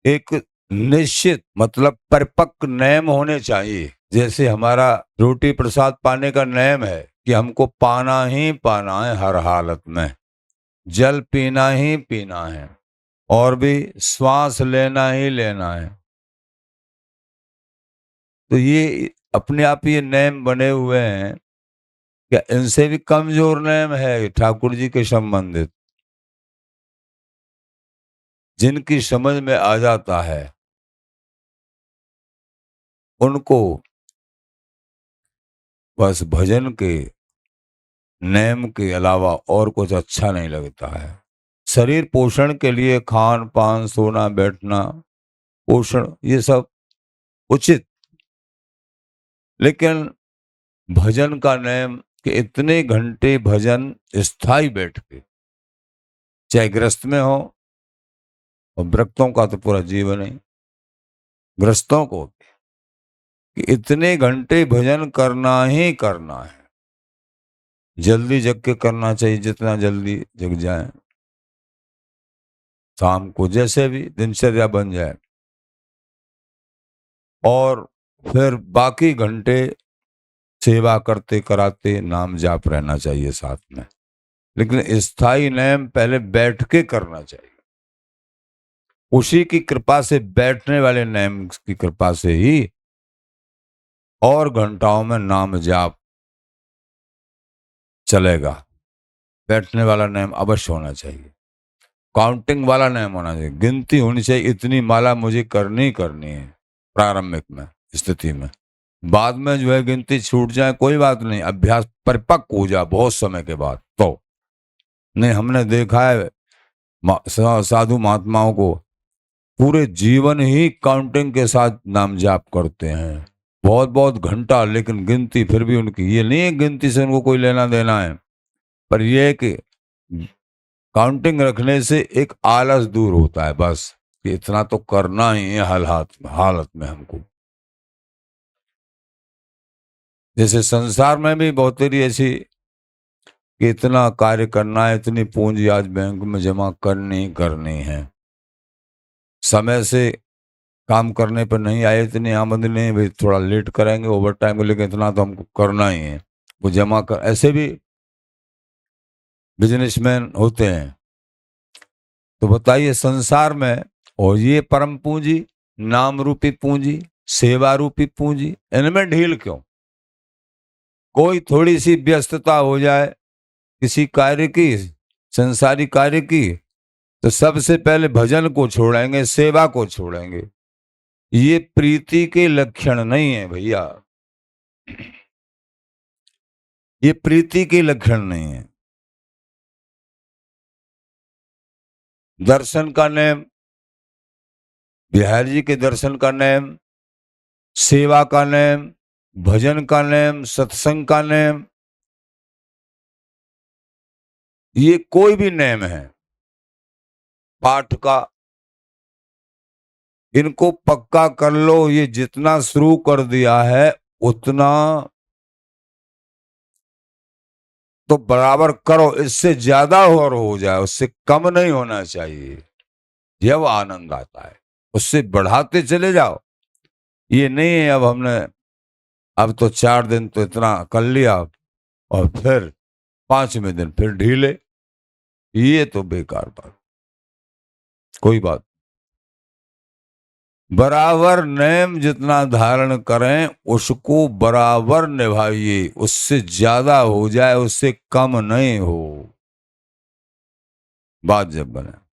एक निश्चित मतलब परिपक्व नियम होने चाहिए। जैसे हमारा रोटी प्रसाद पाने का नियम है कि हमको पाना ही पाना है हर हालत में, जल पीना ही पीना है और भी श्वास लेना ही लेना है। तो ये अपने आप ये नियम बने हुए हैं। क्या इनसे भी कमजोर नियम है ठाकुर जी के संबंधित? जिनकी समझ में आ जाता है उनको बस भजन के नेम के अलावा और कुछ अच्छा नहीं लगता है। शरीर पोषण के लिए खान पान सोना बैठना पोषण ये सब उचित, लेकिन भजन का नेम कि इतने घंटे भजन स्थायी बैठ के, चाहे गृहस्थ में हो, और व्रतों का तो पूरा जीवन है, गृहस्थों को कि इतने घंटे भजन करना ही करना है। जल्दी जग के करना चाहिए, जितना जल्दी जग जाए, शाम को जैसे भी दिनचर्या बन जाए, और फिर बाकी घंटे सेवा करते कराते नाम जाप रहना चाहिए साथ में। लेकिन स्थायी नियम पहले बैठ के करना चाहिए। उसी की कृपा से, बैठने वाले नियम की कृपा से ही और घंटाओं में नाम जाप चलेगा। बैठने वाला नियम अवश्य होना चाहिए, काउंटिंग वाला नियम होना चाहिए, गिनती होनी चाहिए, इतनी माला मुझे करनी करनी है प्रारंभिक में स्थिति में। बाद में जो है गिनती छूट जाए कोई बात नहीं, अभ्यास परिपक्व हो जाए बहुत समय के बाद तो नहीं। हमने देखा है साधु महात्माओं को पूरे जीवन ही काउंटिंग के साथ नाम जाप करते हैं, बहुत बहुत घंटा, लेकिन गिनती फिर भी उनकी ये नहीं है, गिनती से उनको कोई लेना देना है, पर यह है कि काउंटिंग रखने से एक आलस दूर होता है बस, कि इतना तो करना ही है हालत में हमको। जैसे संसार में भी बहुत सारी ऐसी कि इतना कार्य करना है, इतनी पूंजी आज बैंक में जमा करनी करनी है, समय से काम करने पर नहीं आए, इतनी आमदनी नहीं, भाई थोड़ा लेट करेंगे ओवर टाइम को, लेकिन इतना तो हमको करना ही है, वो जमा कर। ऐसे भी बिजनेसमैन होते हैं। तो बताइए संसार में, और ये परम पूंजी, नाम रूपी पूंजी, सेवा रूपी पूंजी, इनमें ढील क्यों? कोई थोड़ी सी व्यस्तता हो जाए किसी कार्य की, संसारी कार्य की, तो सबसे पहले भजन को छोड़ेंगे, सेवा को छोड़ेंगे। ये प्रीति के लक्षण नहीं है भैया, ये प्रीति के लक्षण नहीं है। दर्शन का नेम, बिहारी जी के दर्शन का नेम, सेवा का नेम, भजन का नेम, सत्संग का नेम, ये कोई भी नेम है, पाठ का, इनको पक्का कर लो। ये जितना शुरू कर दिया है उतना तो बराबर करो, इससे ज्यादा और हो जाए, उससे कम नहीं होना चाहिए, जब आनंद आता है उससे बढ़ाते चले जाओ। ये नहीं है अब हमने, अब तो 4 दिन तो इतना कर लिया और फिर 5वें दिन फिर ढीले, ये तो बेकार बात। कोई बात, बराबर नेम जितना धारण करें उसको बराबर निभाइए, उससे ज्यादा हो जाए उससे कम नहीं हो, बात जब बने।